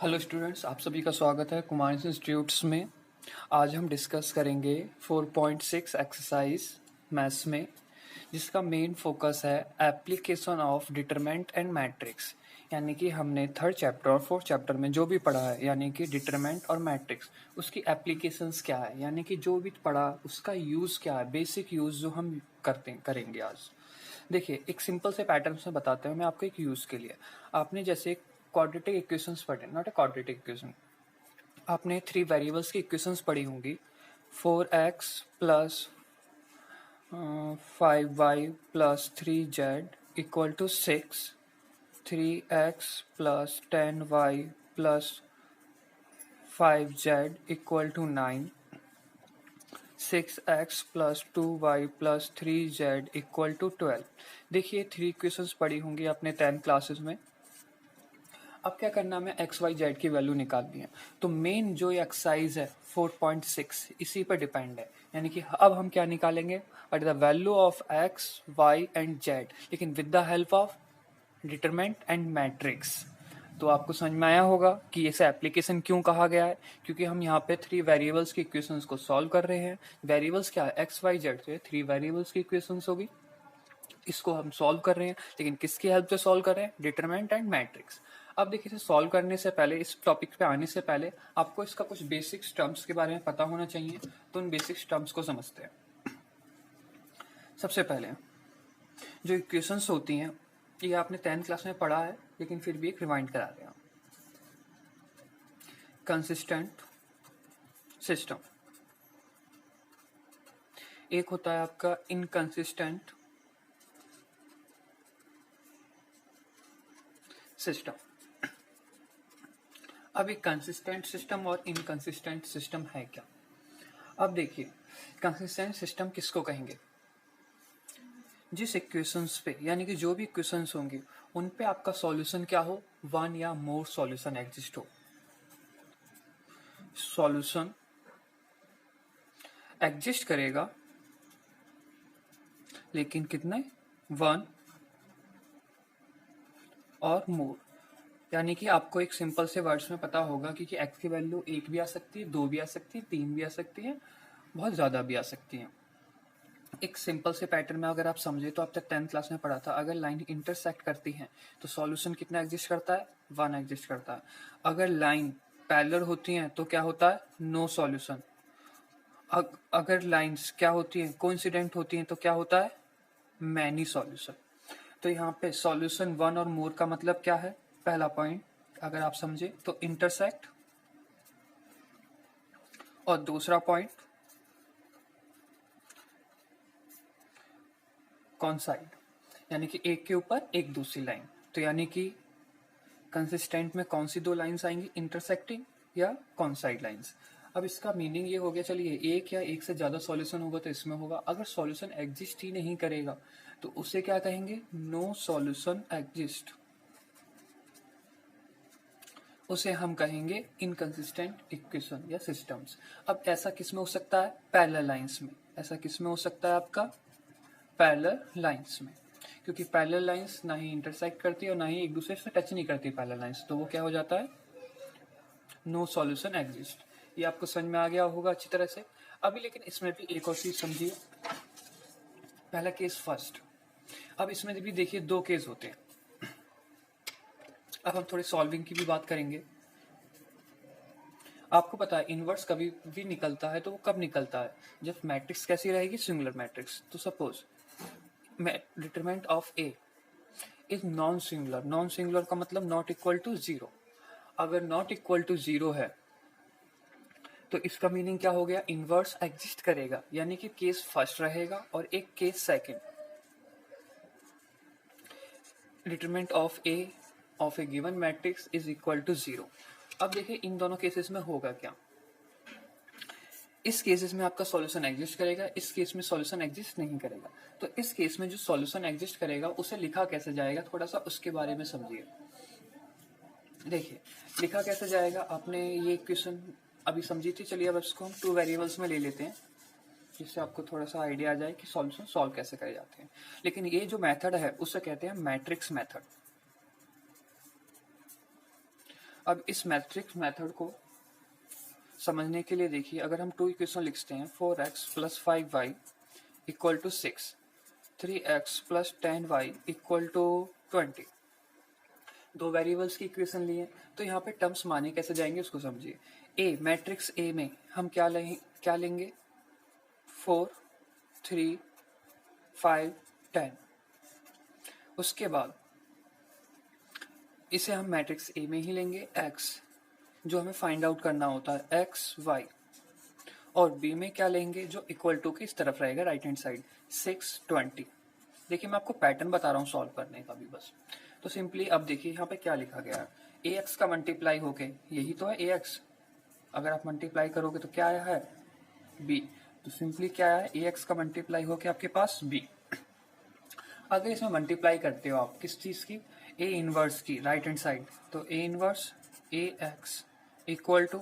Hello students, आप सभी का स्वागत है कुमार इंस्टीट्यूट्स में। आज हम डिस्कस करेंगे 4.6 एक्सरसाइज मैथ्स में, जिसका मेन फोकस है application of determinant and matrix. यानी कि हमने थर्ड चैप्टर और फोर्थ चैप्टर में जो भी पढ़ा है, यानी कि डिटरमिनेंट और मैट्रिक्स, उसकी एप्लीकेशंस क्या है, यानी कि जो भी पढ़ा उसका यूज़ क्या है, बेसिक यूज़ जो हम करेंगे आज। देखिए, एक सिंपल से पैटर्न से बताते हैं मैं आपको एक यूज़ के लिए। आपने जैसे क्वाड्रेटिक इक्वेशंस पढ़े, नॉट ए क्वाड्रेटिक इक्वेशन, आपने 3 वेरिएबल्स की इक्वेशंस पढ़ी होंगी। 4x plus 5y plus 3z equal to 6, 3x plus 10y plus 5z equal to 9, 6x plus 2y plus 3z equal to 12। देखिए, 3 इक्वेशंस पढ़ी होंगी आपने 10 क्लासेस में। अब क्या करना, हमें एक्स वाई जेड की वैल्यू निकालनी है। तो मेन जो एक्सरसाइज है 4.6 इसी पर डिपेंड है। यानी कि अब हम क्या निकालेंगे, what is the value of X Y and Z, लेकिन with the help of determinant and matrix. तो आपको समझ में आया होगा कि इसे एप्लीकेशन क्यों कहा गया है, क्योंकि हम यहाँ पे 3 वेरिएबल्स की इक्वेशंस को सॉल्व कर रहे हैं। वेरिएबल्स क्या है, एक्स वाई जेड, तो 3 वेरिएबल्स की इक्वेशंस होगी, इसको हम सॉल्व कर रहे हैं। लेकिन किसकी हेल्प से सॉल्व कर रहे हैं, डिटरमिनेंट एंड मैट्रिक्स। अब देखिए, इसे सॉल्व करने से पहले, इस टॉपिक पे आने से पहले आपको इसका कुछ बेसिक टर्म्स के बारे में पता होना चाहिए। तो उन बेसिक टर्म्स को समझते हैं। सबसे पहले जो इक्वेशंस होती हैं, ये आपने 10th क्लास में पढ़ा है, लेकिन फिर भी एक रिमाइंड करा रहे हैं। कंसिस्टेंट सिस्टम, एक होता है आपका इनकंसिस्टेंट सिस्टम। अब एक कंसिस्टेंट सिस्टम और इनकंसिस्टेंट सिस्टम है क्या। अब देखिए, कंसिस्टेंट सिस्टम किसको कहेंगे, जिस इक्वेशंस पे, यानी कि जो भी इक्वेशंस होंगे उन पे आपका सॉल्यूशन क्या हो, वन या मोर सॉल्यूशन एग्जिस्ट हो। सॉल्यूशन एग्जिस्ट करेगा, लेकिन कितने, वन और मोर। यानी कि आपको एक सिंपल से वर्ड्स में पता होगा कि एक्स की वैल्यू 1 भी आ सकती है, 2 भी आ सकती है, 3 भी आ सकती है, बहुत ज्यादा भी आ सकती है। एक सिंपल से पैटर्न में अगर आप समझे तो आप तक 10th क्लास में पढ़ा था, अगर लाइन इंटरसेक्ट करती है तो सॉल्यूशन कितना एग्जिस्ट करता है, 1 एग्जिस्ट करता है। अगर लाइन पैरेलल होती हैं तो क्या होता है, नो सॉल्यूशन। अगर लाइंस क्या होती हैं, कोइंसिडेंट होती हैं तो क्या होता है, मैनी सॉल्यूशन। तो यहाँ पे सॉल्यूशन 1 और मोर का मतलब क्या है, पहला पॉइंट अगर आप समझे तो इंटरसेक्ट, और दूसरा पॉइंट कॉन्साइड, यानी कि एक के ऊपर एक दूसरी लाइन। तो यानी कि कंसिस्टेंट में कौन सी 2 लाइंस आएंगी, इंटरसेक्टिंग या कॉन्साइड लाइंस। अब इसका मीनिंग ये हो गया, चलिए एक या एक से ज्यादा सॉल्यूशन होगा तो इसमें होगा। अगर सॉल्यूशन एग्जिस्ट ही नहीं करेगा तो उसे क्या कहेंगे, नो सॉल्यूशन एग्जिस्ट, उसे हम कहेंगे इनकंसिस्टेंट इक्वेशन या सिस्टम्स। अब ऐसा किस में हो सकता है, पैरेलल लाइंस में। ऐसा किस में हो सकता है आपका, पैरेलल लाइंस में, क्योंकि पैरेलल लाइंस ना ही इंटरसेक्ट करती है और ना ही एक दूसरे से टच नहीं करती पैरेलल लाइंस, तो वो क्या हो जाता है, नो सॉल्यूशन एग्जिस्ट। ये आपको समझ में आ गया होगा अच्छी तरह से। अभी लेकिन इसमें भी एक और चीज समझिए, पहला केस फर्स्ट। अब इसमें भी देखिए 2 केस होते हैं। अब हम थोड़ी सॉल्विंग की भी बात करेंगे। आपको पता है इनवर्स कभी भी निकलता है, तो वो कब निकलता है, जब मैट्रिक्स कैसी रहेगी, सिंगुलर मैट्रिक्स। तो suppose determinant of A is non singular. Non singular का मतलब नॉट इक्वल टू 0। अगर नॉट इक्वल टू 0 है तो इसका मीनिंग क्या हो गया, इनवर्स एग्जिस्ट करेगा, यानी कि केस फर्स्ट रहेगा और एक case second. Determinant of a given matrix is equal to 0। अब देखिए इन दोनों केसेस में होगा क्या, इस केसेस में आपका सॉल्यूशन एग्जिस्ट करेगा, इस केस में सॉल्यूशन एग्जिस्ट नहीं करेगा। तो इस केस में जो सॉल्यूशन एग्जिस्ट करेगा उसे लिखा कैसे जाएगा, थोड़ा सा उसके बारे में समझिए। देखिए लिखा कैसे जाएगा, आपने ये क्वेश्चन अभी समझी थी, चलिए अब इसको हम 2 वेरिएबल्स में ले लेते हैं, जिससे आपको थोड़ा सा आइडिया आ जाए कि सॉल्यूशन सॉल्व कैसे करे जाते हैं। लेकिन ये जो मेथड है उसे कहते हैं मैट्रिक्स मेथड। अब इस मैट्रिक्स मेथड को समझने के लिए देखिए, अगर हम 2 इक्वेशन लिखते हैं 4x plus 5y equal to 6, 3x plus 10y equal to 20, दो वेरिएबल्स की इक्वेशन लिए, तो यहाँ पे टर्म्स माने कैसे जाएंगे उसको समझिए। ए मैट्रिक्स ए में हम क्या लेंगे 4, 3, 5, 10। उसके बाद इसे हम मैट्रिक्स ए में ही लेंगे x, जो हमें फाइंड आउट करना होता है x y, और b में क्या लेंगे जो इक्वल टू की इस तरफ रहेगा राइट हैंड साइड 6, 20। देखिए मैं आपको पैटर्न बता रहा हूँ सॉल्व करने का भी बस। तो सिंपली अब देखिए यहाँ पे क्या लिखा गया है, ax का मल्टीप्लाई होके यही तो है ax, अगर आप मल्टीप्लाई करोगे तो क्या आया है b, तो सिंपली क्या है ax का मल्टीप्लाई होके आपके पास b। अगर इसमें मल्टीप्लाई करते हो आप किस चीज की, a इनवर्स की राइट हैंड साइड, तो a inverse ax equal to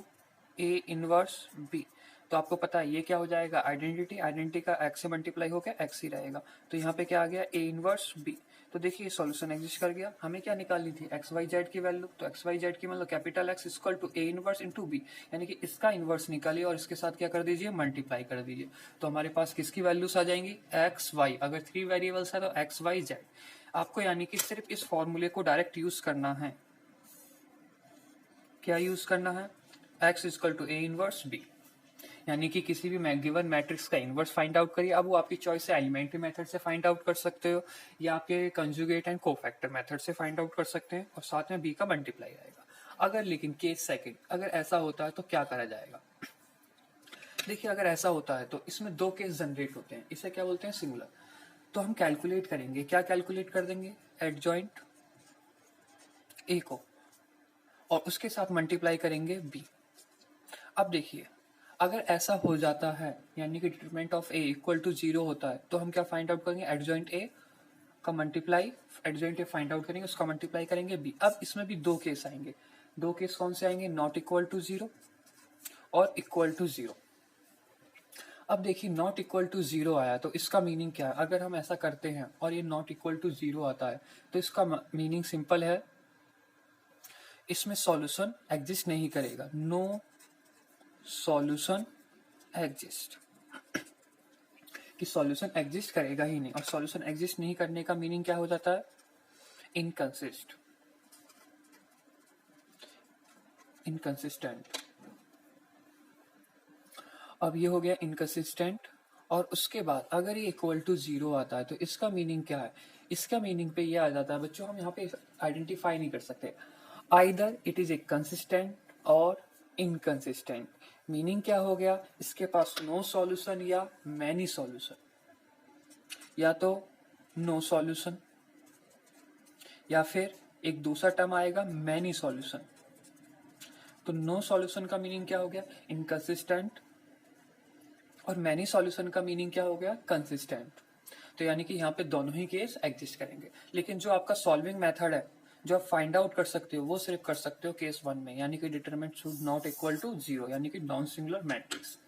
a inverse b। तो आपको पता है ये क्या हो जाएगा आइडेंटिटी का x से मल्टीप्लाई होकर x ही रहेगा, तो यहाँ पे क्या आ गया a इनवर्स b। तो देखिए सॉल्यूशन एग्जिस्ट कर गया। हमें क्या निकालनी थी एक्स वाई जेड की वैल्यू, तो एक्स वाई जेड की मतलब capital X equal to A inverse into B, यानी कि इसका इनवर्स निकालिए और इसके साथ क्या कर दीजिए मल्टीप्लाई कर दीजिए। तो हमारे पास किसकी वैल्यूज आ जाएंगी एक्स वाई, अगर 3 वेरिएबल्स है तो एक्स वाई जेड। आपको यानी कि सिर्फ इस फॉर्मूले को डायरेक्ट यूज करना है, क्या यूज करना है X equal to A inverse B, यानी कि किसी भी गिवन मैट्रिक्स का इनवर्स फाइंड आउट करिए। अब वो आपकी चॉइस है, एलिमेंट्री मेथड से फाइंड आउट कर सकते हो या आपके कंजुगेट एंड कोफैक्टर मेथड से फाइंड आउट कर सकते हैं, और साथ में बी का मल्टीप्लाई आएगा। अगर लेकिन केस सेकंड अगर ऐसा होता है तो क्या करा जाएगा, देखिए अगर ऐसा होता है तो इसमें दो केस जनरेट होते हैं, इसे क्या बोलते हैं सिंगुलर। तो हम कैलकुलेट करेंगे, क्या कैलकुलेट कर देंगे एडजॉइंट ए को और उसके साथ मल्टीप्लाई करेंगे बी। अब देखिए अगर ऐसा हो जाता है यानी कि determinant of A equal to 0 होता है, तो हम क्या फाइंड आउट करेंगे एडजॉइंट ए का multiply, adjoint A find out करेंगे उसका मल्टीप्लाई करेंगे बी। अब इसमें भी दो केस आएंगे, दो केस कौन से आएंगे, नॉट इक्वल टू 0 और इक्वल टू 0। अब देखिए नॉट इक्वल टू 0 आया तो इसका मीनिंग क्या है, अगर हम ऐसा करते हैं और ये नॉट इक्वल टू 0 आता है तो इसका मीनिंग सिंपल है, इसमें सॉल्यूशन एग्जिस्ट नहीं करेगा, नो सॉल्यूशन एग्जिस्ट, कि सॉल्यूशन एग्जिस्ट करेगा ही नहीं। और सॉल्यूशन एग्जिस्ट नहीं करने का मीनिंग क्या हो जाता है इनकंसिस्ट, इनकंसिस्टेंट। अब ये हो गया इनकंसिस्टेंट, और उसके बाद अगर ये इक्वल टू 0 आता है तो इसका मीनिंग क्या है, इसका मीनिंग पे ये आ जाता है बच्चों, हम यहाँ पे आइडेंटिफाई नहीं कर सकते, either it is a consistent और इनकंसिस्टेंट। मीनिंग क्या हो गया, इसके पास नो सॉल्यूशन या मैनी सॉल्यूशन, या तो नो सॉल्यूशन या फिर एक दूसरा टर्म आएगा मैनी सॉल्यूशन। तो नो सॉल्यूशन का मीनिंग क्या हो गया इनकंसिस्टेंट, और मैनी सॉल्यूशन का मीनिंग क्या हो गया कंसिस्टेंट। तो यानी कि यहाँ पे दोनों ही केस एग्जिस्ट करेंगे, लेकिन जो आपका सॉल्विंग मेथड है जो आप फाइंड आउट कर सकते हो वो सिर्फ कर सकते हो केस 1 में, यानी कि determinant should not equal to 0, यानी कि नॉन सिंगुलर मैट्रिक्स।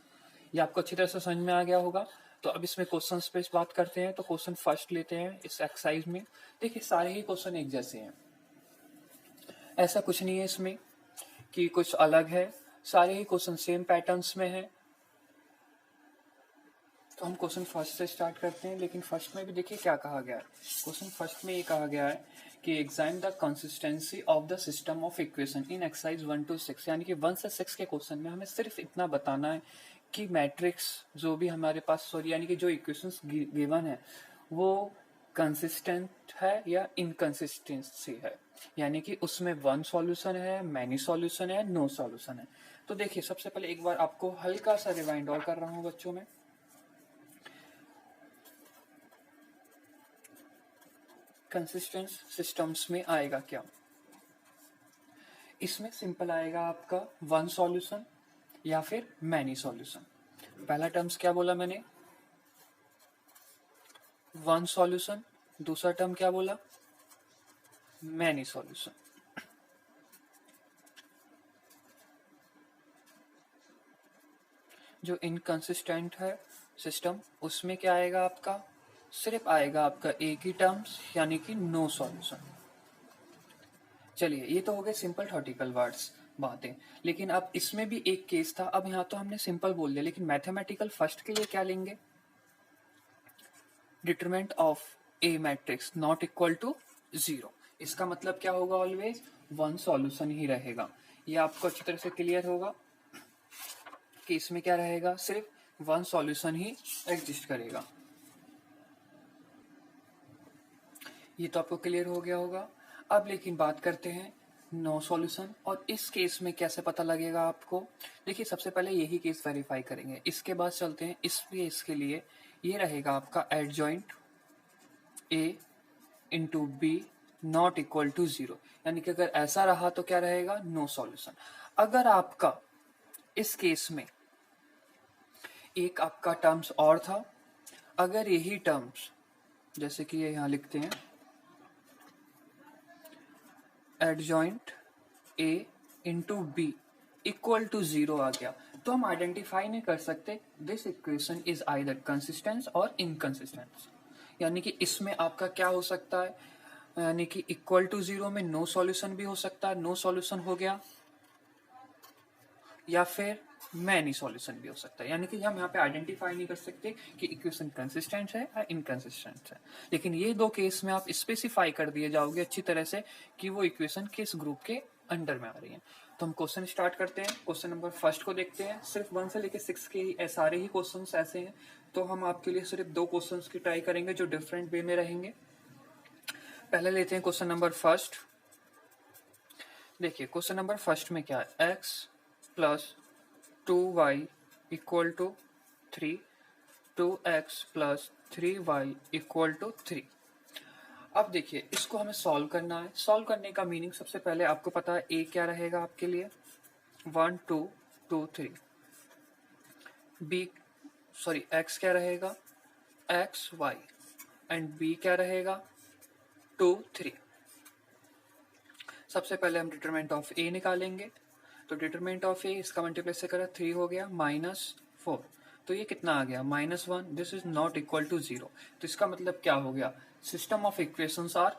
ये आपको अच्छी तरह से समझ में आ गया होगा। तो अब इसमें क्वेश्चन पे बात करते हैं। तो क्वेश्चन फर्स्ट लेते हैं इस एक्सरसाइज में। देखिए सारे ही क्वेश्चन एक जैसे हैं, ऐसा कुछ नहीं है इसमें कि कुछ अलग है, सारे ही क्वेश्चन सेम पैटर्न्स में है। तो हम क्वेश्चन फर्स्ट से स्टार्ट करते हैं, लेकिन फर्स्ट में भी देखिए क्या कहा गया है। क्वेश्चन फर्स्ट में ये कहा गया है कि examine the consistency of the system of equation in exercise 1 to 6, यानी कि 1 से 6 के क्वेश्चन में हमें सिर्फ इतना बताना है कि मैट्रिक्स जो भी हमारे पास यानी कि जो इक्वेशंस गिवन है वो कंसिस्टेंट है या इनकंसिस्टेंसी है, यानी कि उसमें वन सॉल्यूशन है, मैनी सॉल्यूशन है, नो सॉल्यूशन है। तो देखिए सबसे पहले एक बार आपको हल्का सा रिवाइंड और कर रहा हूं बच्चों में। कंसिस्टेंट सिस्टम्स में आएगा क्या, इसमें सिंपल आएगा आपका वन सॉल्यूशन या फिर मैनी सॉल्यूशन। पहला टर्म्स क्या बोला मैंने वन सॉल्यूशन, दूसरा टर्म क्या बोला मैनी सॉल्यूशन। जो इनकंसिस्टेंट है सिस्टम उसमें क्या आएगा आपका, सिर्फ आएगा आपका एक ही टर्म्स यानी कि नो सॉल्यूशन। चलिए, ये तो हो गए सिंपल थॉटिकल वर्ड्स बातें, लेकिन अब इसमें भी एक केस था। अब यहाँ तो हमने सिंपल बोल दिया, लेकिन मैथमेटिकल फर्स्ट के लिए क्या लेंगे? Determinant of a matrix not equal to 0। इसका मतलब क्या होगा? ऑलवेज वन सॉल्यूशन ही रहेगा। ये आपको अच्छी तरह से क्लियर होगा कि इसमें क्या रहेगा, सिर्फ वन सॉल्यूशन ही एग्जिस्ट करेगा। ये तो आपको क्लियर हो गया होगा। अब लेकिन बात करते हैं नो सॉल्यूशन, और इस केस में कैसे पता लगेगा आपको? देखिए, सबसे पहले यही केस वेरीफाई करेंगे, इसके बाद चलते हैं इस केस के लिए। ये रहेगा आपका adjoint A into B not equal to 0, यानी कि अगर ऐसा रहा तो क्या रहेगा? No solution. अगर आपका इस केस में एक आपका टर्म्स और था, अगर यही टर्म्स जैसे कि ये यहां लिखते हैं adjoint A into B equal to 0 आ गया, तो हम आइडेंटिफाई नहीं कर सकते this equation is either consistence और इनकंसिस्टेंस। यानी कि इसमें आपका क्या हो सकता है, यानी कि इक्वल टू 0 में नो सॉल्यूशन भी हो सकता है, नो सॉल्यूशन हो गया, या फिर मैनी सॉल्यूशन भी हो सकता है। यानी कि हम यहाँ पे आइडेंटिफाई नहीं कर सकते कि इक्वेशन कंसिस्टेंट है या इनकंसिस्टेंट है। लेकिन ये दो केस में आप स्पेसिफाई कर दिए जाओगे अच्छी तरह से कि वो इक्वेशन किस ग्रुप के अंडर में आ रही है। तो हम क्वेश्चन स्टार्ट करते हैं। क्वेश्चन नंबर फर्स्ट को देखते हैं। सिर्फ 1 से लेकर 6 के सारे ही क्वेश्चन ऐसे हैं, तो हम आपके लिए सिर्फ 2 क्वेश्चन की ट्राई करेंगे जो डिफरेंट वे में रहेंगे। पहले लेते हैं क्वेश्चन नंबर फर्स्ट। देखिए, क्वेश्चन नंबर फर्स्ट में क्या है, X plus 2y equal to 3, 2x plus 3y equal to 3। अब देखिए, इसको हमें सॉल्व करना है। सॉल्व करने का मीनिंग सबसे पहले आपको पता है a क्या रहेगा आपके लिए, 1 2 2 3। b सॉरी x क्या रहेगा, x y, एंड b क्या रहेगा, 2 3। सबसे पहले हम डिटरमिनेंट ऑफ a निकालेंगे। तो डिटरमिनेंट ऑफ ए, इसका मल्टीप्लाई से करा 3 हो गया -4, तो ये कितना आ गया -1। This is not equal to 0। तो इसका मतलब क्या हो गया, system of equations are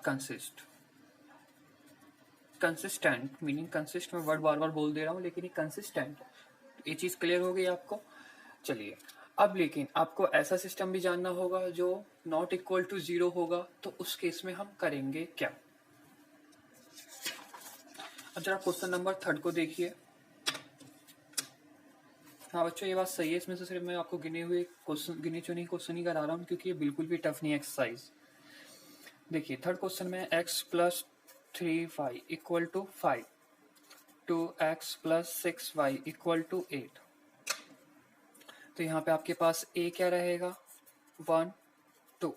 consistent, meaning consist में वर्ड बार बार बोल दे रहा हूँ, लेकिन ये कंसिस्टेंट है। ये चीज क्लियर हो गई आपको। चलिए, अब लेकिन आपको ऐसा सिस्टम भी जानना होगा जो नॉट इक्वल टू 0 होगा, तो उस केस में हम करेंगे क्या? अब जरा क्वेश्चन नंबर थर्ड को देखिए। हाँ बच्चों, ये बात सही है। इसमें से सिर्फ मैं आपको गिने हुए क्वेश्चन, गिने चुने क्वेश्चन ही करा रहा हूँ, क्योंकि ये बिल्कुल भी टफ नहीं एक्सरसाइज। देखिए, थर्ड क्वेश्चन में x plus 3y equal to 5, 2x plus 6y equal to 8। तो यहाँ पे आपके पास a क्या रहेगा, 1 2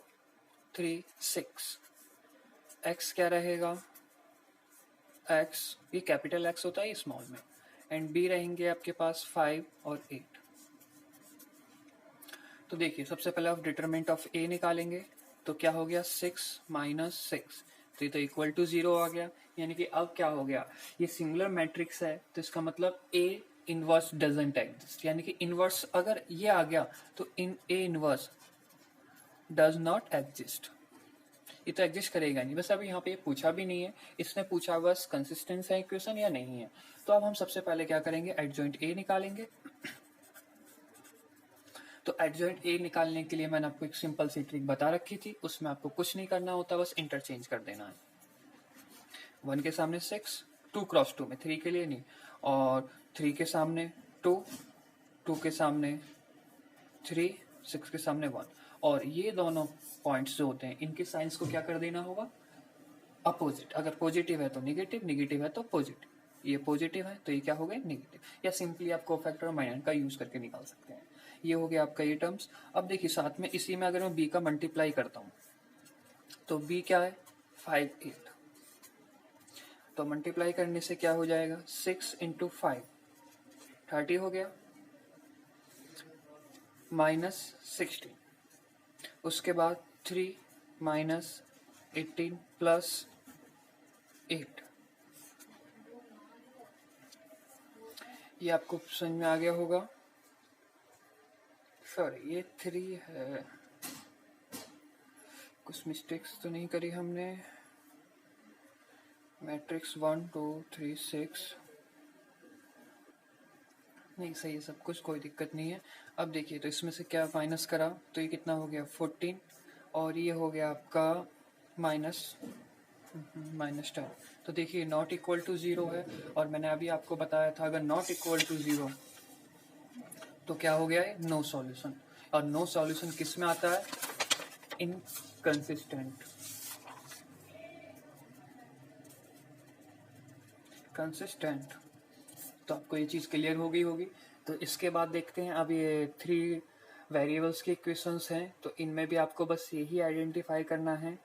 3 6। x क्या रहेगा, x ये कैपिटल x होता है स्मॉल में, एंड b रहेंगे आपके पास 5 और 8। तो देखिए, सबसे पहले आप डिटरमिनेंट ऑफ a निकालेंगे, तो क्या हो गया 6 माइनस 6, तो ये तो इक्वल टू 0 आ गया। यानी कि अब क्या हो गया, ये सिंगुलर मैट्रिक्स है, तो इसका मतलब a इनवर्स डजंट एग्जिस्ट। यानी कि इनवर्स अगर ये आ गया तो इन a inverse does not exist, ये तो एग्जिस्ट करेगा नहीं। बस अभी यहाँ पे पूछा भी नहीं है, इसने पूछा बस कंसिस्टेंस है इक्वेशन या नहीं है। तो अब हम सबसे पहले क्या करेंगे, एडजॉइंट ए निकालेंगे। तो एडजॉइंट ए निकालने के लिए मैंने आपको एक सिंपल सी ट्रिक बता रखी थी, उसमें आपको कुछ नहीं करना होता, बस इंटरचेंज कर देना है। 1 के सामने 6, 2 क्रॉस 2 में 3 के लिए नहीं, और 3 के सामने 2, 2 के सामने 3, 6 के सामने 1। और ये दोनों पॉइंट्स जो होते हैं, इनके साइंस को क्या कर देना होगा, अपोजिट। अगर पॉजिटिव है तो निगेटिव, निगेटिव है तो पॉजिटिव। ये पॉजिटिव है तो ये क्या हो गए, नेगेटिव। या सिंपली आप कोफैक्टर और माइनस का यूज करके निकाल सकते हैं। ये हो गया आपका ये टर्म्स। अब देखिए, साथ में इसी में अगर मैं b का मल्टीप्लाई करता हूँ, तो b क्या है, 5 8। तो मल्टीप्लाई करने से क्या हो जाएगा, 6 इंटू 5 30 हो गया, -16। उसके बाद 3 माइनस 18 प्लस 8। ये आपको समझ में आ गया होगा। सॉरी, ये 3 है, कुछ मिस्टेक्स तो नहीं करी हमने। मैट्रिक्स 1 2 3 6 नहीं सही है सब कुछ, कोई दिक्कत नहीं है। अब देखिए तो इसमें से क्या माइनस करा तो ये कितना हो गया 14 और ये हो गया आपका -10। तो देखिए नॉट इक्वल टू 0 है और मैंने अभी आपको बताया था अगर नॉट इक्वल टू 0 तो क्या हो गया है नो सॉल्यूशन। और नो सॉल्यूशन किस में आता है इनकंसिस्टेंट। कंसिस्टेंट तो आपको ये चीज़ क्लियर हो गई होगी। तो इसके बाद देखते हैं अब ये 3 वेरिएबल्स के इक्वेशंस हैं तो इनमें भी आपको बस यही आइडेंटिफाई करना है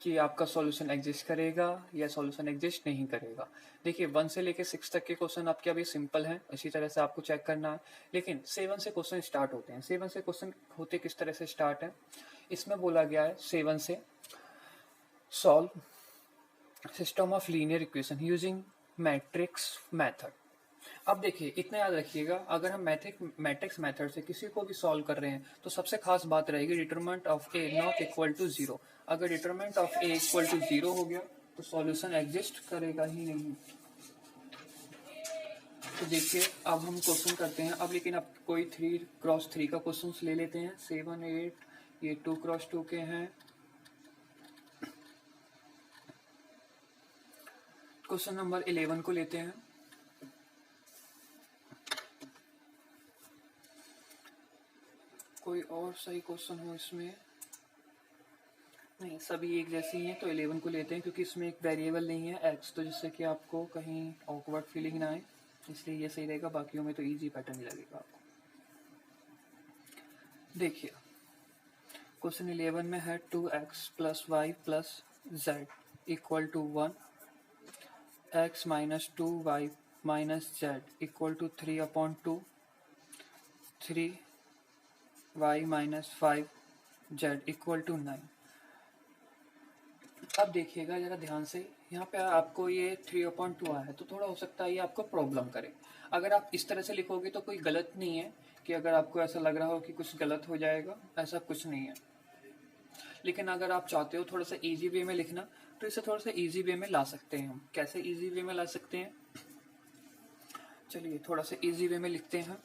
कि आपका सॉल्यूशन एग्जिस्ट करेगा या सॉल्यूशन एग्जिस्ट नहीं करेगा। देखिए 1 से लेके 6 तक के क्वेश्चन आपके अभी सिंपल हैं, इसी तरह से आपको चेक करना है। लेकिन 7 से क्वेश्चन स्टार्ट होते हैं। 7 से क्वेश्चन होते किस तरह से स्टार्ट है, इसमें बोला गया है 7 से solve system of linear equation using matrix method. अब देखिए इतना याद रखिएगा, अगर हम मैट्रिक्स मेथड से किसी को भी सॉल्व कर रहे हैं तो सबसे खास बात रहेगी determinant of A not equal to 0। अगर determinant of A equal to 0 हो गया तो सॉल्यूशन एग्जिस्ट करेगा ही नहीं। तो देखिए अब हम क्वेश्चन करते हैं अब, लेकिन अब कोई 3x3 का क्वेश्चन ले लेते हैं। 7 8 ये 2x2 के हैं। क्वेश्चन नंबर 11 को लेते हैं। कोई और सही क्वेश्चन हो इसमें, नहीं सभी एक जैसे ही हैं तो 11 को लेते हैं क्योंकि इसमें एक वेरिएबल नहीं है x, तो जिससे कि आपको कहीं ऑकवर्ड फीलिंग ना आए, इसलिए ये सही रहेगा। बाकियों में तो इजी पैटर्न लगेगा आपको। देखिए क्वेश्चन 11 में है 2x plus Y plus Z equal to 1, x minus 2y minus Z equal to 3/2, 3y minus 5z equal to 9। अब देखिएगा जरा ध्यान से, यहाँ पे आपको ये 3/2 आया है तो थोड़ा हो सकता है ये आपको प्रॉब्लम करे। अगर आप इस तरह से लिखोगे तो कोई गलत नहीं है कि अगर आपको ऐसा लग रहा हो कि कुछ गलत हो जाएगा, ऐसा कुछ नहीं है। लेकिन अगर आप चाहते हो थोड़ा सा इजी वे में लिखना तो इसे थोड़ा सा इजी वे में ला सकते हैं हम। कैसे इजी वे में ला सकते हैं, चलिए थोड़ा सा इजी वे में लिखते हैं।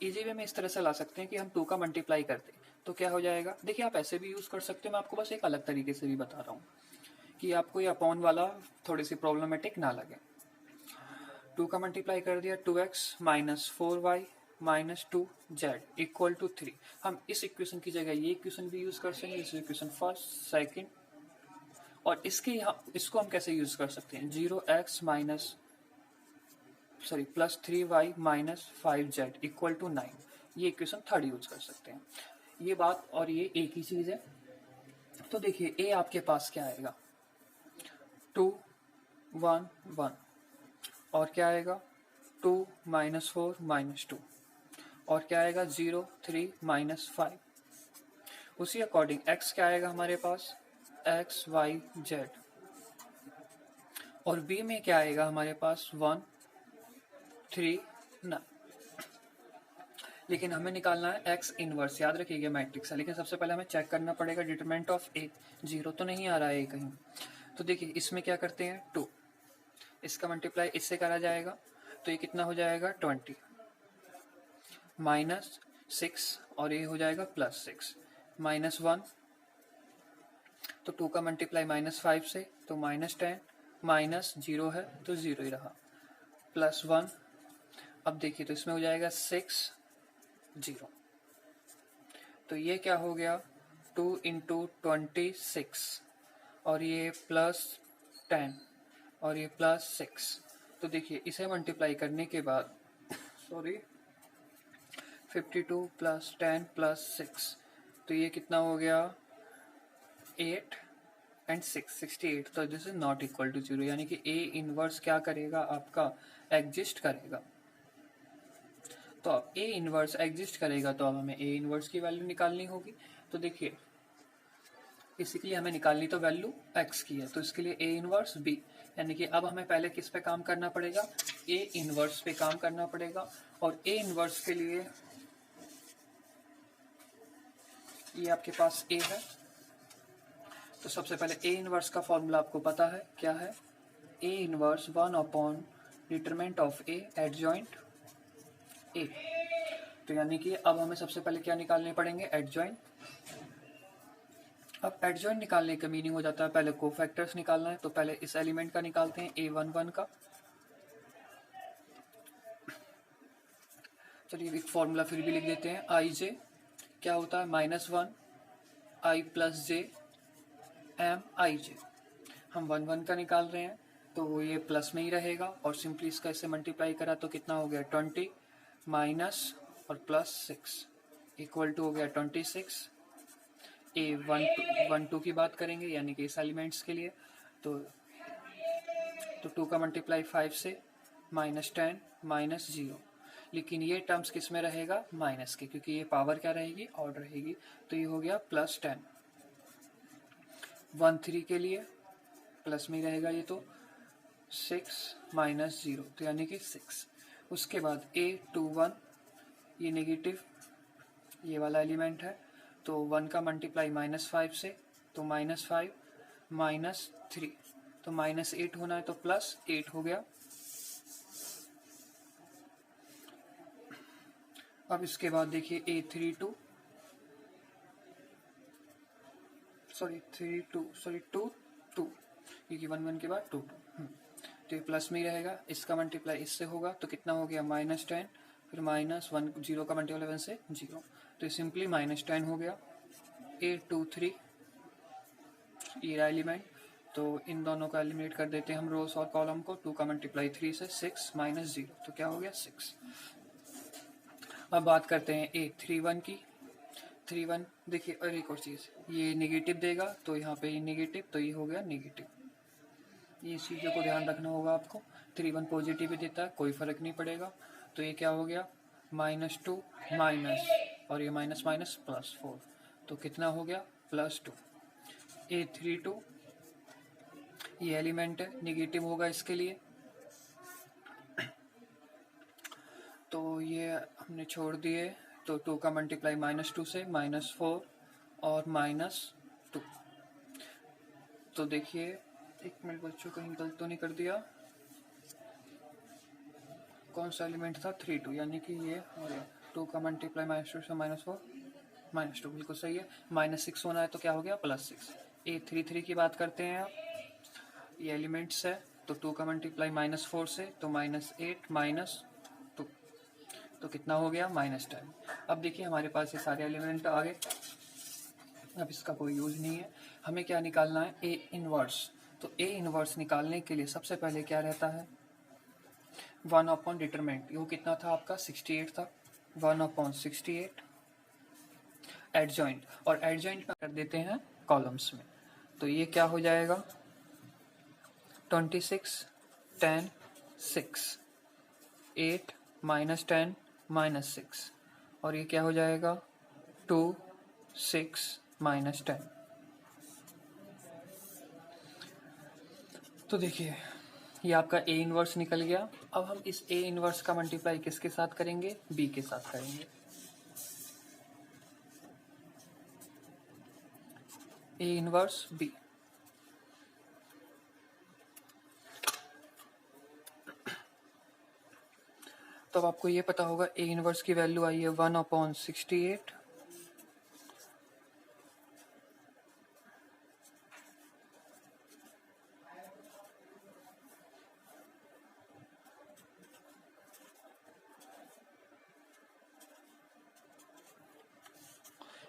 इजी वे में इस तरह से ला सकते हैं कि हम 2 का मल्टीप्लाई करते तो क्या हो जाएगा। देखिए आप ऐसे भी यूज कर सकते हो, मैं आपको बस एक अलग तरीके से भी बता रहा हूँ कि आपको ये अपॉन वाला थोड़ी सी प्रॉब्लमेटिक ना लगे। 2 का मल्टीप्लाई कर दिया 2x minus 4y minus 2z equal to 3। हम इस इक्वेशन की जगह ये इक्वेशन भी यूज कर सकते हैं, इस इक्वेशन फर्स्ट सेकंड, और इसको हम कैसे यूज कर सकते हैं 0x minus plus 3y minus 5z equal to 9, ये इक्वेशन थर्ड यूज कर सकते हैं। ये बात और ये एक ही चीज है। तो देखिए a आपके पास क्या आएगा 2 1 1 और क्या आएगा 2 माइनस 4 माइनस 2 और क्या आएगा 0 3 माइनस 5। उसी अकॉर्डिंग x क्या आएगा हमारे पास x y z, और b में क्या आएगा हमारे पास 1 3 9। लेकिन हमें निकालना है x इनवर्स, याद रखिएगा मैट्रिक्स है, लेकिन सबसे पहले हमें चेक करना पड़ेगा डिटरमिनेंट ऑफ a 0 तो नहीं आ रहा है कहीं। तो देखिए इसमें क्या करते हैं 2, इसका मल्टीप्लाई इससे करा जाएगा तो ये कितना हो जाएगा 20 माइनस 6 और ये हो जाएगा प्लस 6 माइनस 1, तो 2 का मल्टीप्लाई माइनस 5 से तो माइनस 10 माइनस 0 है तो 0 ही रहा प्लस 1। अब देखिए तो इसमें हो जाएगा 6 0, तो ये क्या हो गया 2 इंटू 26 और ये प्लस 10 और ये प्लस 6। तो देखिए इसे मल्टीप्लाई करने के बाद 52 प्लस 10 प्लस 6, तो ये कितना हो गया 8 एंड 6 68। तो this is not equal to 0, यानी कि a इनवर्स क्या करेगा आपका एग्जिस्ट करेगा। तो अब a इनवर्स एग्जिस्ट करेगा तो अब हमें a इनवर्स की वैल्यू निकालनी होगी। तो देखिए बेसिकली हमें निकालनी तो वैल्यू x की है, तो इसके लिए a इनवर्स b, यानी कि अब हमें पहले किस पे काम करना पड़ेगा a इनवर्स पे काम करना पड़ेगा। और a इनवर्स के लिए ये आपके पास a है, तो सबसे पहले ए इनवर्स का फॉर्मूला आपको पता है क्या है, A inverse 1 determinant of A adjoint A. तो यानी कि अब हमें सबसे पहले क्या निकालने पड़ेंगे, एडजॉइंट। अब एडजॉइंट निकालने का मीनिंग हो जाता है पहले कोफैक्टर्स निकालना है, तो पहले इस एलिमेंट का निकालते हैं A11 का। चलिए एक फॉर्मूला फिर भी लिख देते हैं, आई जे क्या होता है -1 I प्लस जे एम आई जे। हम 1 का निकाल रहे हैं तो ये प्लस में ही रहेगा, और सिंपली इसका इससे मल्टीप्लाई करा तो कितना हो गया 20 माइनस और प्लस 6 इक्वल टू हो गया 26। A12 की बात करेंगे यानी कि इस एलिमेंट्स के लिए, तो 2 का मल्टीप्लाई 5 से -10 -0। लेकिन ये टर्म्स किस में रहेगा, माइनस के, क्योंकि ये पावर क्या रहेगी, ऑड रहेगी। तो ये हो गया +10। 13 के लिए प्लस में ही रहेगा ये, तो 6 -0 तो यानी कि 6। उसके बाद A21 ये नेगेटिव ये वाला एलिमेंट है, तो 1 का मल्टीप्लाई -5 से, तो -5 -3 तो -8 होना है, तो +8 हो गया। अब इसके बाद देखिए A32 2 क्योंकि 1 के बाद 2 तो ये प्लस में ही रहेगा। इसका मल्टीप्लाई इससे होगा तो कितना हो गया -10, फिर -1 0 का मल्टीप्लाई 1 से 0, तो ये सिंपली -10 हो गया। A23 ये एलिमेंट, तो इन दोनों को एलिमिनेट कर देते हैं हम रोस और कॉलम को। 2 का मल्टीप्लाई 3 से 6 -0 तो क्या हो गया 6। अब बात करते हैं A31 की। 31 देखिए, और एक और चीज़, ये नेगेटिव देगा तो यहाँ पे ये नेगेटिव, तो ये हो गया नेगेटिव। ये चीज़ों को ध्यान रखना होगा आपको। 31 पॉजिटिव भी देता है, कोई फर्क नहीं पड़ेगा। तो ये क्या हो गया -2 माइनस, और ये माइनस माइनस +4, तो कितना हो गया +2। A32 ये एलिमेंट है, नेगेटिव होगा इसके लिए, तो ये हमने छोड़ दिए। तो 2 का मल्टीप्लाई -2 से -4 और -2। तो देखिए एक मिनट बच्चों, कहीं गलत तो नहीं कर दिया, कौन सा एलिमेंट था 32, यानी कि ये 2 का मल्टीप्लाई -2 से -4 -2 बिल्कुल सही है। -6 होना है तो क्या हो गया +6। A33 की बात करते हैं आप, ये एलिमेंट्स है, तो 2 का मल्टीप्लाई -4 से, तो -8 -2 तो कितना हो गया -10। अब देखिए हमारे पास ये सारे एलिमेंट आ गए, अब इसका कोई यूज नहीं है। हमें क्या निकालना है, ए इनवर्स। तो ए इनवर्स निकालने के लिए सबसे पहले क्या रहता है, 1 डिटरमिनेंट, वो कितना था आपका 68 था, 1/68 एडजॉइंट, और एडजॉइंट में कर देते हैं कॉलम्स में। तो ये क्या हो जाएगा 26 10 6 8 -10 -6, और ये क्या हो जाएगा 2 6 -10। तो देखिए ये आपका ए इनवर्स निकल गया। अब हम इस ए इनवर्स का मल्टीप्लाई किसके साथ करेंगे, बी के साथ करेंगे। ए इनवर्स बी, तो अब आपको ये पता होगा ए इनवर्स की वैल्यू आई है 1/68।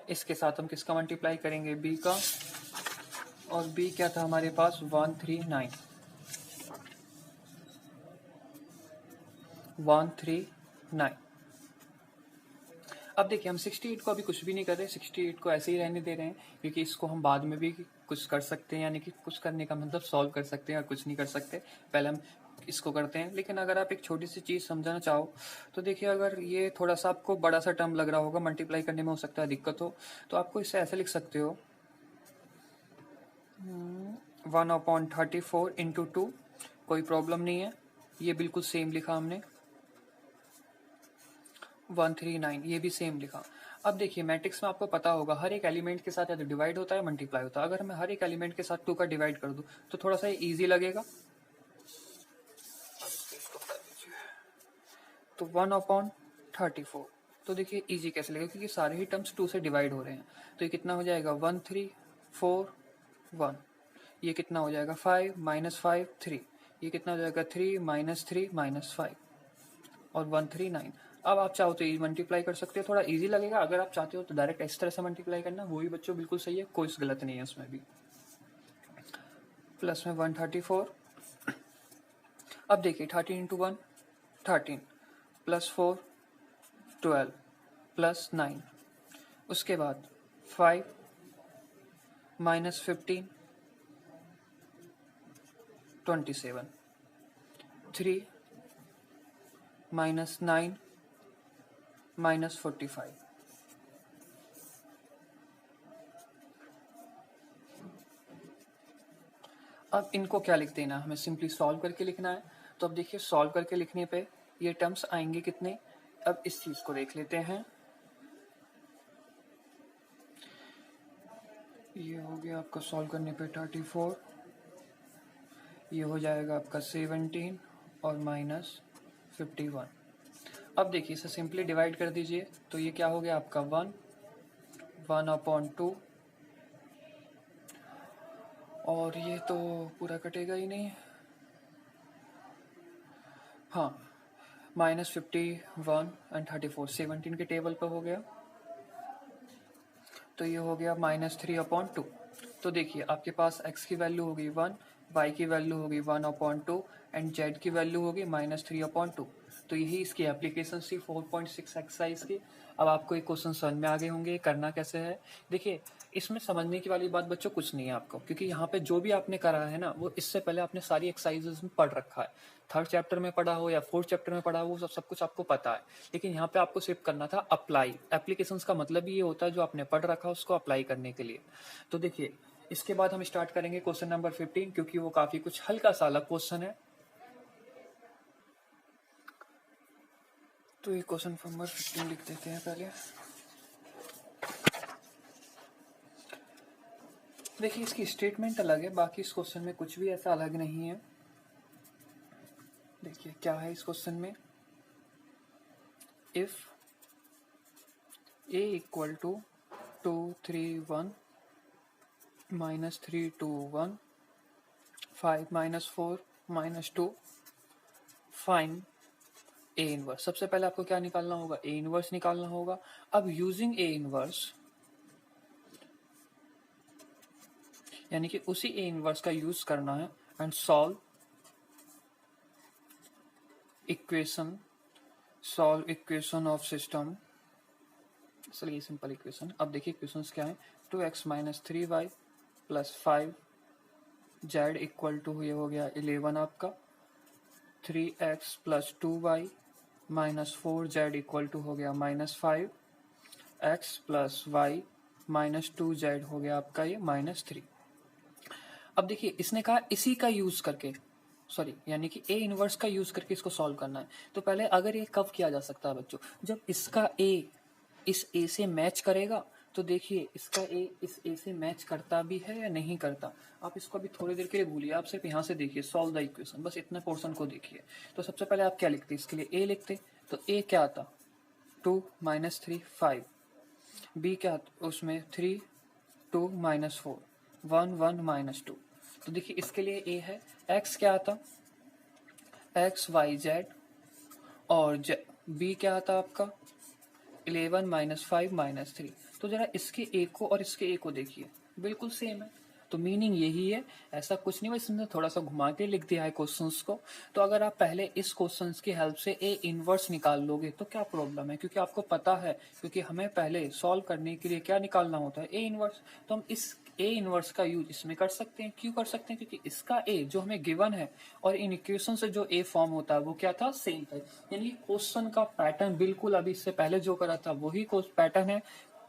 इसके साथ हम किसका मल्टीप्लाई करेंगे, बी का, और बी क्या था हमारे पास 139 139। अब देखिए हम 68 को अभी कुछ भी नहीं कर रहे, 68 को ऐसे ही रहने दे रहे हैं, क्योंकि इसको हम बाद में भी कुछ कर सकते हैं, यानी कि कुछ करने का मतलब सॉल्व कर सकते हैं और कुछ नहीं कर सकते, पहले हम इसको करते हैं। लेकिन अगर आप एक छोटी सी चीज़ समझना चाहो तो देखिए, अगर ये थोड़ा सा आपको बड़ा सा टर्म लग रहा होगा, मल्टीप्लाई करने में हो सकता है दिक्कत हो, तो आपको इसे ऐसे लिख सकते हो 1/34 × 2, कोई प्रॉब्लम नहीं है, ये बिल्कुल सेम लिखा हमने। 139 ये भी सेम लिखा। अब देखिए मैट्रिक्स में आपको पता होगा हर एक एलिमेंट के साथ या तो डिवाइड होता है मल्टीप्लाई होता है। अगर मैं हर एक एलिमेंट के साथ 2 का डिवाइड कर दूं तो थोड़ा सा इजी लगेगा। तो 1/34। तो देखिए इजी कैसे लगेगा क्योंकि सारे ही टर्म्स 2 से डिवाइड हो रहे हैं। तो ये कितना हो जाएगा 1 3 4 1। ये कितना हो जाएगा 5 -5 3। ये कितना हो जाएगा 3 -3 -5 और 1 3 9। अब आप चाहो तो ये मल्टीप्लाई कर सकते हो, थोड़ा इजी लगेगा। अगर आप चाहते हो तो डायरेक्ट इस तरह से मल्टीप्लाई करना, वो भी बच्चों बिल्कुल सही है, कोई गलत नहीं है उसमें भी। प्लस में 134। अब देखिए 13 इंटू 1 13 प्लस 4 12 प्लस 9। उसके बाद 5 -15 27 3 -9 -45। अब इनको क्या लिख देना, हमें सिंपली सॉल्व करके लिखना है। तो अब देखिए सॉल्व करके लिखने पे ये टर्म्स आएंगे कितने। अब इस चीज को देख लेते हैं। ये हो गया आपका सॉल्व करने पे 34, ये हो जाएगा आपका 17 और -51। अब देखिए इसे सिंपली डिवाइड कर दीजिए तो ये क्या हो गया आपका 1/2 और ये तो पूरा कटेगा ही नहीं। हाँ -51 एंड 34 17 के टेबल पर हो गया। तो ये हो गया -3/2। तो देखिए आपके पास x की वैल्यू होगी 1, y की वैल्यू होगी 1/2 एंड z की वैल्यू होगी -3/2। तो यही इसकी एप्लीकेशन थी 4.6 एक्सरसाइज की। अब आपको एक क्वेश्चन समझ में आ गए होंगे करना कैसे है। देखिए इसमें समझने की वाली बात बच्चों कुछ नहीं है आपको, क्योंकि यहाँ पे जो भी आपने करा है ना वो इससे पहले आपने सारी एक्सरसाइजेज में पढ़ रखा है। 3rd चैप्टर में पढ़ा हो या 4th चैप्टर में पढ़ा हो, वो सब कुछ आपको पता है। लेकिन यहाँ पे आपको सिर्फ करना था अप्लाई। एप्लीकेशंस का मतलब ये होता है जो आपने पढ़ रखा है उसको अप्लाई करने के लिए। तो देखिए इसके बाद हम स्टार्ट करेंगे क्वेश्चन नंबर 15, क्योंकि वो काफी कुछ हल्का सा अलग क्वेश्चन है। तो ये क्वेश्चन नंबर 15 लिख देते हैं पहले। देखिए इसकी स्टेटमेंट अलग है, बाकी इस क्वेश्चन में कुछ भी ऐसा अलग नहीं है। देखिए क्या है इस क्वेश्चन में, if a equal to 2 3 1 -3 2 1 5 -4 -2 find A inverse. सबसे पहले आपको क्या निकालना होगा, ए इनवर्स निकालना होगा। अब यूजिंग ए इनवर्स यानी कि उसी ए इनवर्स का यूज करना है and solve equation of system. चलिए सिंपल इक्वेशन। अब देखिए इक्वेशंस क्या है, 2x - 3y + 5z equal to ये हो गया 11 आपका, 3x + 2y - 4z equal to हो गया -5x + y - 2z हो गया आपका ये -3। अब देखिए इसने कहा इसी का यूज करके, सॉरी यानी कि ए इनवर्स का यूज करके इसको सॉल्व करना है। तो पहले अगर ये कब किया जा सकता है बच्चों, जब इसका ए इस ए से मैच करेगा। तो देखिए इसका ए इस ए से मैच करता भी है या नहीं करता। आप इसको अभी थोड़ी देर के लिए भूलिए, आप सिर्फ यहाँ से देखिए सॉल्व द इक्वेशन, बस इतना पोर्शन को देखिए। तो सबसे पहले आप क्या लिखते, इसके लिए ए लिखते। तो ए क्या आता 2 - 3 5, बी क्या उसमें 3 2 - 4 1 1 -2। तो देखिए इसके लिए ए है, एक्स क्या आता एक्स वाई जेड और बी क्या आता आपका 11 - 5 - 3। तो जरा इसके ए को और इसके ए को देखिए, बिल्कुल सेम है। तो मीनिंग यही है, ऐसा कुछ नहीं, बस इसने थोड़ा सा घुमा के लिख दिया है क्वेश्चंस को। तो अगर आप पहले इस क्वेश्चंस की हेल्प से ए इनवर्स निकाल लोगे तो क्या प्रॉब्लम है, क्योंकि आपको पता है, क्योंकि हमें पहले सॉल्व करने के लिए क्या निकालना होता है, ए इनवर्स। तो हम इस ए इनवर्स का यूज इसमें कर सकते हैं। क्यों कर सकते हैं, क्योंकि इसका ए जो हमें गिवन है और इन इक्वेशन से जो ए फॉर्म होता है वो क्या था, सेम था। यानी क्वेश्चन का पैटर्न बिल्कुल अभी इससे पहले जो करा था वही पैटर्न है,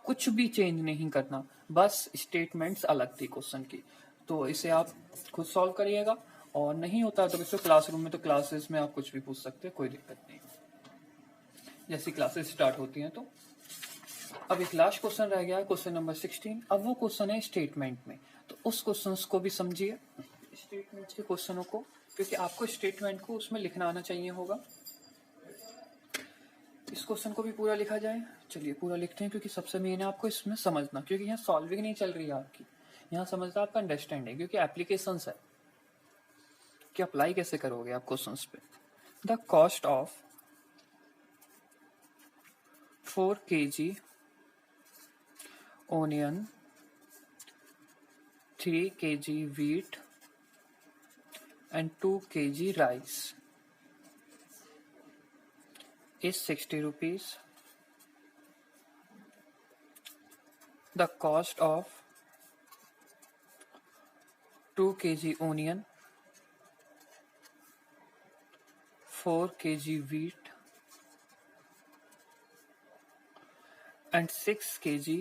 कुछ भी चेंज नहीं करना, बस स्टेटमेंट्स अलग थी क्वेश्चन की। तो इसे आप खुद सॉल्व करिएगा, और नहीं होता तो बच्चों क्लासरूम में, तो क्लासेस में आप कुछ भी पूछ सकते हैं, कोई दिक्कत नहीं, जैसी क्लासेस स्टार्ट होती हैं। तो अब एक लास्ट क्वेश्चन रह गया है, क्वेश्चन नंबर 16। अब वो क्वेश्चन है स्टेटमेंट में, तो उस क्वेश्चन को भी समझिए, स्टेटमेंट के क्वेश्चनों को, क्योंकि आपको स्टेटमेंट को उसमें लिखना आना चाहिए होगा। इस क्वेश्चन को भी पूरा लिखा जाए। चलिए पूरा लिखते हैं, क्योंकि सबसे मेन है आपको इसमें समझना, क्योंकि यहाँ सॉल्विंग नहीं चल रही है आपकी, यहाँ समझना आपका अंडरस्टैंडिंग, क्योंकि एप्लीकेशंस है कि अप्लाई कैसे करोगे आप क्वेश्चंस पे। The cost of 4 kg onion, 3 kg wheat and 2 kg rice is 60 rupees. The cost of 2 kg onion, 4 kg wheat and 6 kg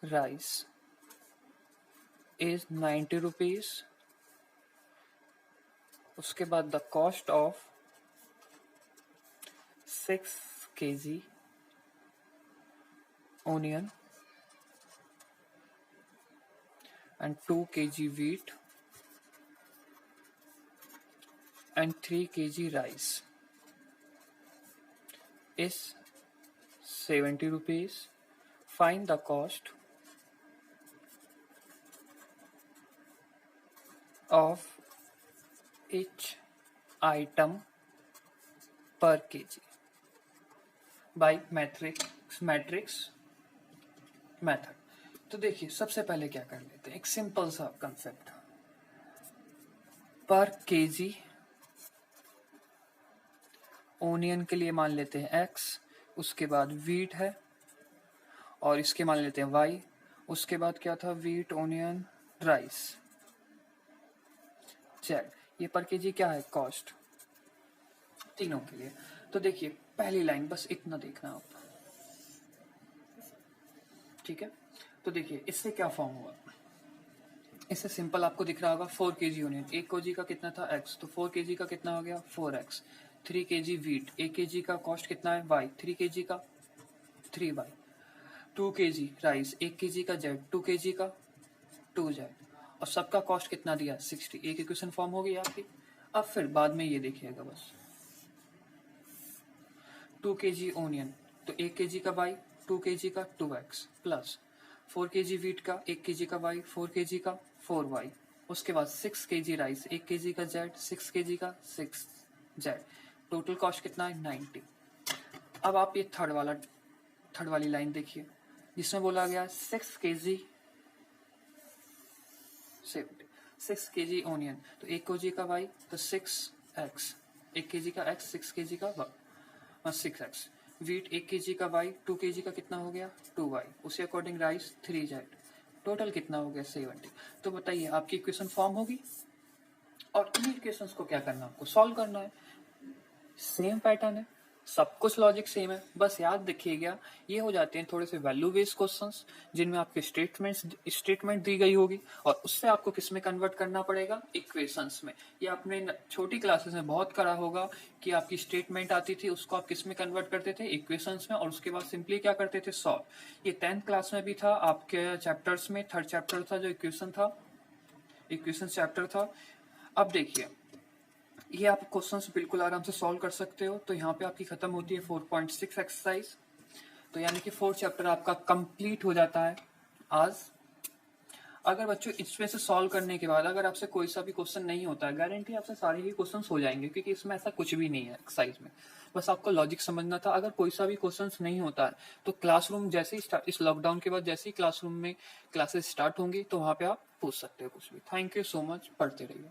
rice is 90 rupees. उसके बाद the cost of 6 kg onion and 2 kg wheat and 3 kg rice is 70 rupees. Find the cost of each item per kg by matrix method. तो देखिए सबसे पहले क्या कर लेते हैं, एक सिंपल सा कंसेप्ट, पर केजी ओनियन के लिए मान लेते हैं x, उसके बाद वीट है और इसके मान लेते हैं y, उसके बाद क्या था, वीट ओनियन राइस z। ये पर केजी क्या है, कॉस्ट तीनों के लिए। तो देखिए पहली लाइन बस इतना देखना आप, ठीक है। तो देखिए इससे क्या फॉर्म हुआ, इससे सिंपल आपको दिख रहा होगा 4 kg यूनियन, 1 kg का कितना था x, तो 4 kg का कितना हो गया 4x। 3 kg वीट, 1 kg का कॉस्ट कितना है y, 3 kg का 3y। 2 kg राइस, 1 kg का z, 2 kg का 2z, और सबका कॉस्ट कितना दिया 60। एक इक्वेशन फॉर्म हो गई आपकी। अब फिर बाद में ये देखिएगा बस 2 kg ओनियन, तो 1 kg का y, 2 kg का 2x प्लस 4 kg वीट का 1 kg का y, 4 kg का 4y, उसके बाद 6 kg राइस, 1 kg का z, 6 kg का 6z, टोटल कॉस्ट कितना है 90। अब आप ये थर्ड वाली लाइन देखिए, जिसमें बोला गया 6 kg 6 kg ओनियन, तो 1 kg का y तो 6x, 1 kg का x, 6 kg का 6x, वीट 1 kg का y, 2 kg का कितना हो गया 2y, उसी अकॉर्डिंग राइस 3z, टोटल कितना हो गया 70। तो बताइए आपकी इक्वेशन फॉर्म होगी, और इन इक्वेशंस को क्या करना है, आपको सॉल्व करना है। सेम पैटर्न है, सब कुछ लॉजिक सेम है, बस याद रखिएगा ये हो जाते हैं थोड़े से वैल्यू बेस्ड क्वेश्चंस, जिनमें आपके स्टेटमेंट दी गई होगी और उससे आपको किस में कन्वर्ट करना पड़ेगा, इक्वेशंस में। ये आपने छोटी क्लासेस में बहुत करा होगा कि आपकी स्टेटमेंट आती थी, उसको आप किस में कन्वर्ट करते थे, इक्वेशंस में, और उसके बाद सिंपली क्या करते थे, सॉल्व। ये 10th क्लास में भी था आपके चैप्टर्स में, 3rd चैप्टर था जो इक्वेशन चैप्टर था। अब देखिए ये आप क्वेश्चंस बिल्कुल आराम से सॉल्व कर सकते हो। तो यहाँ पे आपकी खत्म होती है 4.6 एक्सरसाइज, तो यानी कि 4th चैप्टर आपका कंप्लीट हो जाता है आज। अगर बच्चों इसमें से सॉल्व करने के बाद अगर आपसे कोई सा भी क्वेश्चन नहीं होता है, गारंटी आपसे सारे ही क्वेश्चन हो जाएंगे, क्योंकि इसमें ऐसा कुछ भी नहीं है एक्सरसाइज में, बस आपको लॉजिक समझना था। अगर कोई सा भी क्वेश्चन नहीं होता है तो क्लासरूम जैसे ही इस लॉकडाउन के बाद जैसे ही क्लासरूम में क्लासेस स्टार्ट होंगी तो वहाँ पे आप पूछ सकते हो कुछ भी। थैंक यू सो मच, पढ़ते रहिए।